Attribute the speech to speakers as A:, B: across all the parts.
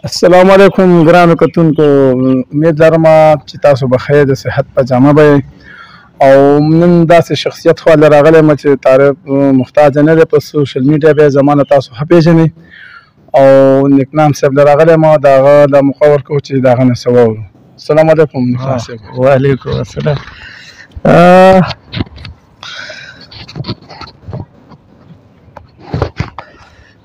A: السلام علیکم ګرانو کتونکو، امید لرم چې تاسو به خیر د صحت په جامه به او نن داسې شخصیت خو راغلی یم چې تعریف محتاج نه دی. په سوشل میډیا بیا زمانه تاسو ښه پېژنئ او نیکنام صاحب راغلی یم، د هغه د موقع ورکوو چې د هغه نه څه واورو. السلام علیکم نیکنام صاحب.
B: وعلیکم السلام.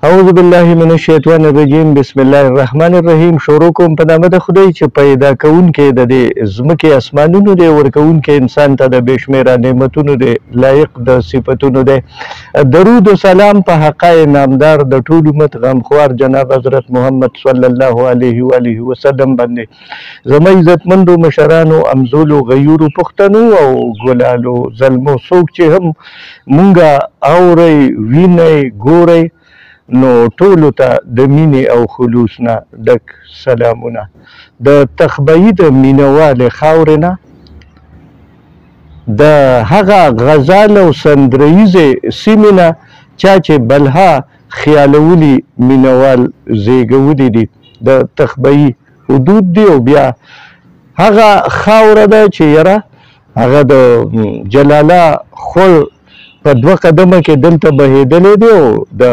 B: اعوذ بالله من الشیطان الرجیم. بسم الله الرحمن الرحیم. شروع کوم په نامه د خدای چې پیدا کوونکی د دې ځمکې اسمانونو دی، ورکوونکی انسان ته د بې شمېره نعمتونو دی، لایق د صفتونو دی. درود و سلام په حقای نامدار د ټول امت غمخوار جناب حضرت محمد صلی الله علیه و آله وسلم باندې، زما عزتمندو مشرانو، امزولو، غیورو، پښتنو او ګلالو زلمو، څوک چې هم مونږه اورئ، وینئ، ګورئ، نو ټولو ته د مینې او خلوص نه ډک سلامونه. د تخبیي د مینوالې خاورې نه، د هغه غزال او سندریزې سیمې نه چا چې بلها خیالولي مینوال زیږولي دي، د تخبیي حدود دی. او بیا هغه خاوره ده چې یاره هغه د جلاله خور په 2 قدمه کې دلته بهېدلی دی او د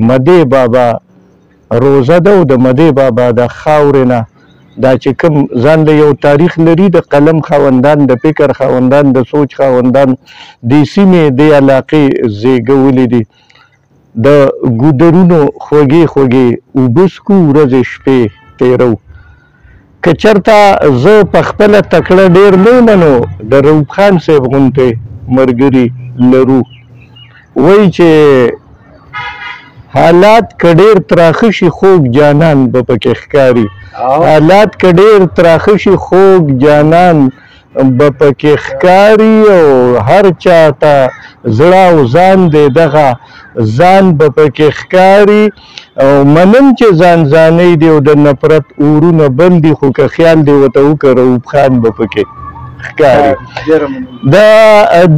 B: مدې بابا روزه ده او د مدې بابا د خاورې نه دا چې کوم ځان له یو تاریخ لري، د قلم خاوندان، د فکر خاوندان، د سوچ خاوندان دې سیمې دې علاقې زیږولي دي. د ګودرونو خوږې خوږې اوبه څکو، ورځې شپې تېرو. که چېرته زه په خپله تکړه ډېر نه یم نو د رؤوف خان صاحب غوندې ملګري لرو. وایي چې حالات که ډېر تراخه شي خوږ جانان به پکې ښکاري، حالات که ډېر تراخه شي خوږ جانان به پکې ښکاري، او هر چا ته زړه او ځان دی دغه ځان به پکې ښکاري. او منم چې ځان ځانۍ دی او د نفرت اورونه بل دي، خو که خیال دی ورته وکړه رؤوف خان به پکې ښکاري. د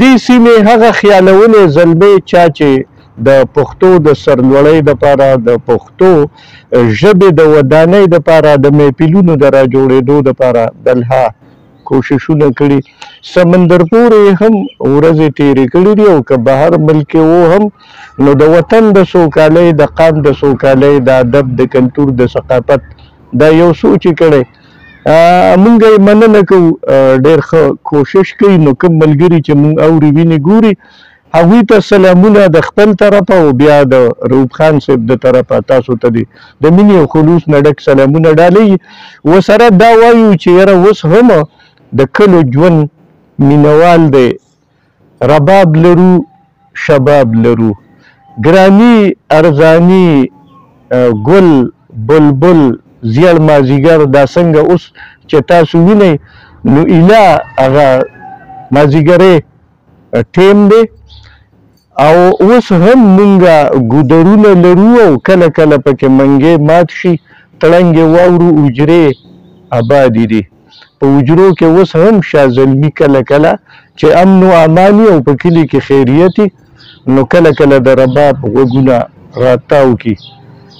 B: دې سیمې هغه خیالولې زلمې چا چې د پښتو د سرلوړۍ دپاره، د پښتو ژبې د ودانۍ دپاره، د محفلونو د راجوړېدو دپاره بلها کوششونه کړي، سمندر پورې هم ورځې تېرې کړي دي. او که بهر ملک و هم نو د وطن د سوکالۍ، د قام د سوکالۍ، د ادب، د کلتور، د ثقافت دا یو سوچ یې کړی. مونږ یې مننه کوو، ډېر ښه کوشش کوي. نو کوم ملګري چې مونږ اوري، وینې، ګوري، هغوی ته سلامونه د خپل طرفه او بیا د رؤوف خان صاحب د طرفه تاسو ته د مینې او خلوص نه ډک سلامونه ډالۍ. ورسره دا وایو چې یاره اوس هم د کلو ژوند مینوال دی، رباب لرو، شباب لرو، ګرانی ارزانی، ګل، بلبل، زیړ مازیګر، دا څنګه اوس چې تاسو وینئ نو ایله هغه مازیګرې ټیم دی. او اوس هم مونږه ګودرونه لرو او کله کله پکې منګې مات شي، تړنګې واورو، حجرې آبادې دي. په حجرو کې اوس هم شاه زلمي کله کله چې امن و امان او په کلي کې خیریت نو کله کله د رباب غوږونه راتاو کی.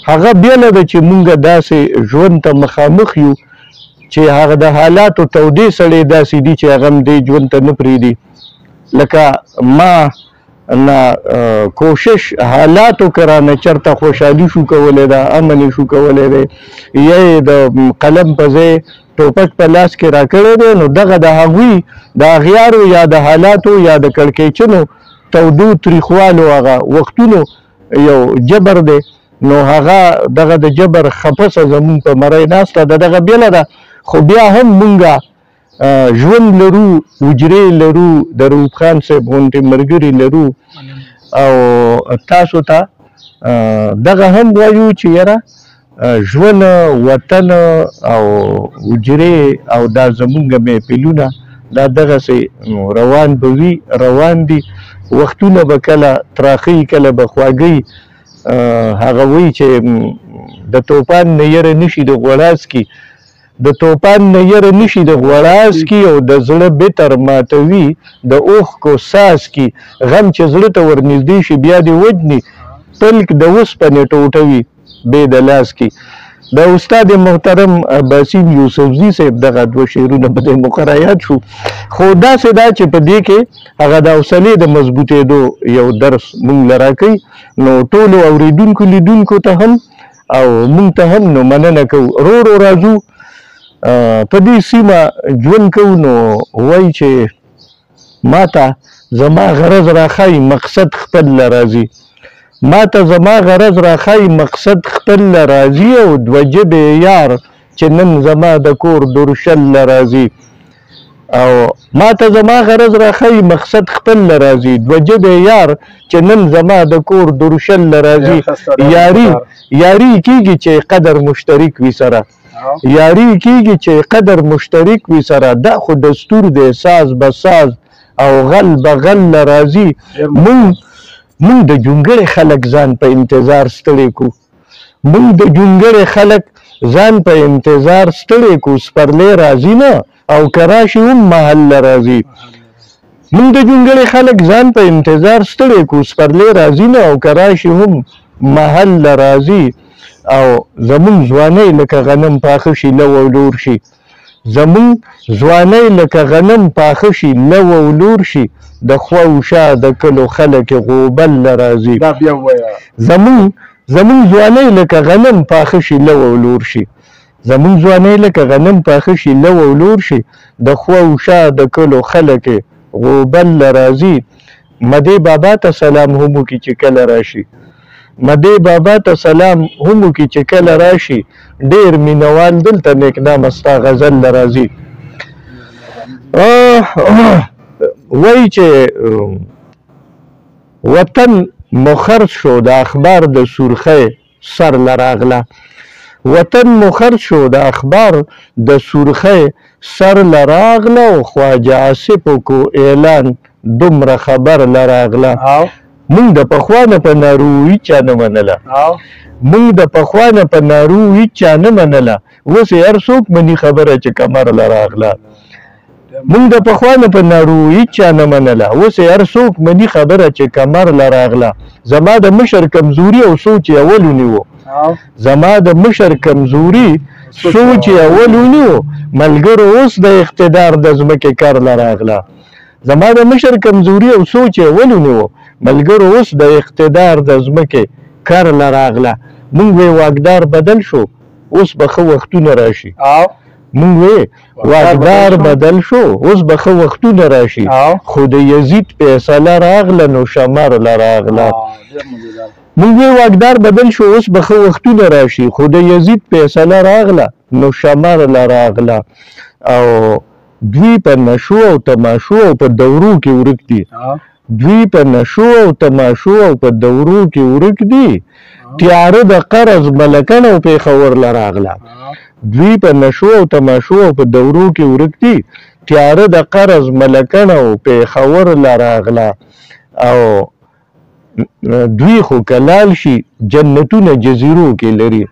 B: هغه بیله ده چې مونږه داسې ژوند ته مخامخ یو چې هغه د حالاتو تودې سړی داسې دي چې هغه هم دې ژوند ته نه پرېږدي. لکه ما نه کوشش حالاتو که رانه چېرته خوشحالي شو کولی ده، امن یې شو کولی دی، یا یې د قلم په ځای ټوپک په لاس کې راکړی دی، نو دغه د هغوی د اغیارو یا د حالاتو یا د کړکېچنو تودو تریخوالو هغه وختونو یو جبر دی. نو هغه دغه د جبر خپسه زمونږ په مرۍ ناسته ده، دغه بیله ده. خو بیا هم مونږه ژوند لرو، حجرې لرو، د رؤوف خان صاحب غوندې ملګري لرو. او تاسو ته دغه هم وایو چې یاره ژوند، وطن او حجرې او دا زمونږ محفلونه دا دغسې روان به وي، روان دي. وختونه به کله تراخی، کله به خواږی. هغه وایي چې د توپان نه یره نشي د غوړاس کی، د توپان نه یره نشي د غوړاس کی، او د زړه بتر ماتوي د اوښکو ساس کی. غم چې زړه ته ورنږدې شي بیا دې وجني، پلک د اوسپنې ټوټوي بې د لاس کی. د استاد محترم باسم یوسفزي صاحب دغه دوه شعرونه به د مقررات شو خو داسې دا چې په دې کې هغه د حوصلې د مضبوطېدو یو درس موږ له راکوي نو ټولو اورېدونکو لیدونکو ته هم او موږ ته هم نو مننه کوو رو رو راځو په دې سیمه ژوند کوو نو وایي چې ما ته زما غرض راښایي مقصد خپل له راځي ما ته زما غرض راښایي مقصد خپل له راځي او دوه ژبې یار چې نن زما د کور درشل له راځي او ما ته زما غرض راښایي مقصد خپل له راځي دوه ژبې یار چې نن زما د کور درشل له راځي یاري کېږي چې قدر مشترک وي سره یاري کېږي چې قدر مشترک وي سره دا خو دستور دی ساز به ساز او غل به غل له راځي مونږ د جونګړې خلک ځان په انتظار ستړی کو مونږ د جونګړې خلک ځان په انتظار ستړی کو سپرلی راځي نه او که راشي هم محل له راځي مونږ د جونګړې خلک ځان په انتظار ستړی کو سپرلی راځي نه او که راشي هم محل له راځي او زمونږ ځوانۍ لکه غنم پاخه شي لو او لور شي زمونږ ځوانۍ لکه غنم پاخه شي لو او لور شي د خوا و شا د کلو خلک غوبل له راځي زمونږ ځوانۍ لکه غنم پاخه شي لو او لور شي زمونږ ځوانۍ لکه غنم پاخه شي لو او لور شي د خوا و شا د کلو خلک غوبل له راځي مدې بابا ته سلام هم وکړي چې کله راشي مدې بابا ته سلام هم وکړي چې کله راشي ډېر مینوال دلته نیکنامه ستا غزل له راځي وایي چې وطن مخر شو د اخبار د سرخۍ سر له راغله وطن مخر شو د اخبار د سرخۍ سر له راغله او خواجه آصفو کو اعلان دومره خبر له راغله مونږ د پخوا نه په نارو هېچا نه منله مونږ د پخوا نه په نارو هېچا نه منله اوس یې هر څوک مني خبره چې کمر له راغله مونږ د پخوا نه په نارو هېچا نه منله اوس یې هر څوک مني خبره چې کمر له راغله زما د مشر کمزوري او سوچ یې اول ونیو زما د مشر کمزوري سوچ یې اول ونیو ملګرو اوس د اقتدار د ځمکې کر له راغله زما د مشر کمزوري او سوچ یې اول ونیو ملګرو اوس د اقتدار د ځمکې کر له راغله مونږ وی واکدار بدل شو اوس به ښه وختونه راشي مونږ وی واکدار بدل شو اوس به ښه وختونه راشي خو د یزید فیصله راغله نو شمر له راغله مونږ وی واکدار بدل شو اوس به ښه وختونه راشي خو د یزید فیصله راغله نو شمر له راغله او دوی په نشو او تماشو او په دورو کې ورک دي دوی په نشو او تماشو او په دورو کې ورک دي تیاره د قرض ملکن او پېښور له راغله دوی په نشو او تماشو او په دورو کې ورک دي تیاره د قرض ملکن او پېښور له راغله او دوی خو کلال شي جنتونه جزیرو کې لري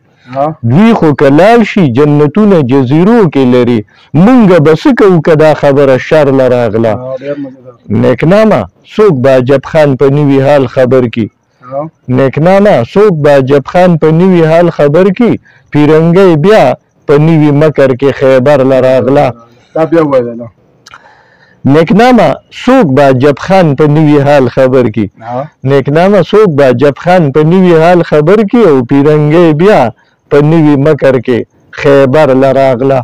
B: دوی خو کلال شي جنتونه جزیرو کې لري مونږ به څه کوو که دا خبره شر له راغله نیکنامه څوک به عجب خان په نوي حال خبر کی نیکنامه څوک به عجب خان په نوي حال خبر کی پیرنګی بیا په نوي مکر کې خیبر له راغله نیکنامه څوک به عجب خان په نوي حال خبر کی نیکنامه څوک به عجب خان په نوي حال خبر کی او پیرنګی بیا په نوي مکر کې خیبر له راغله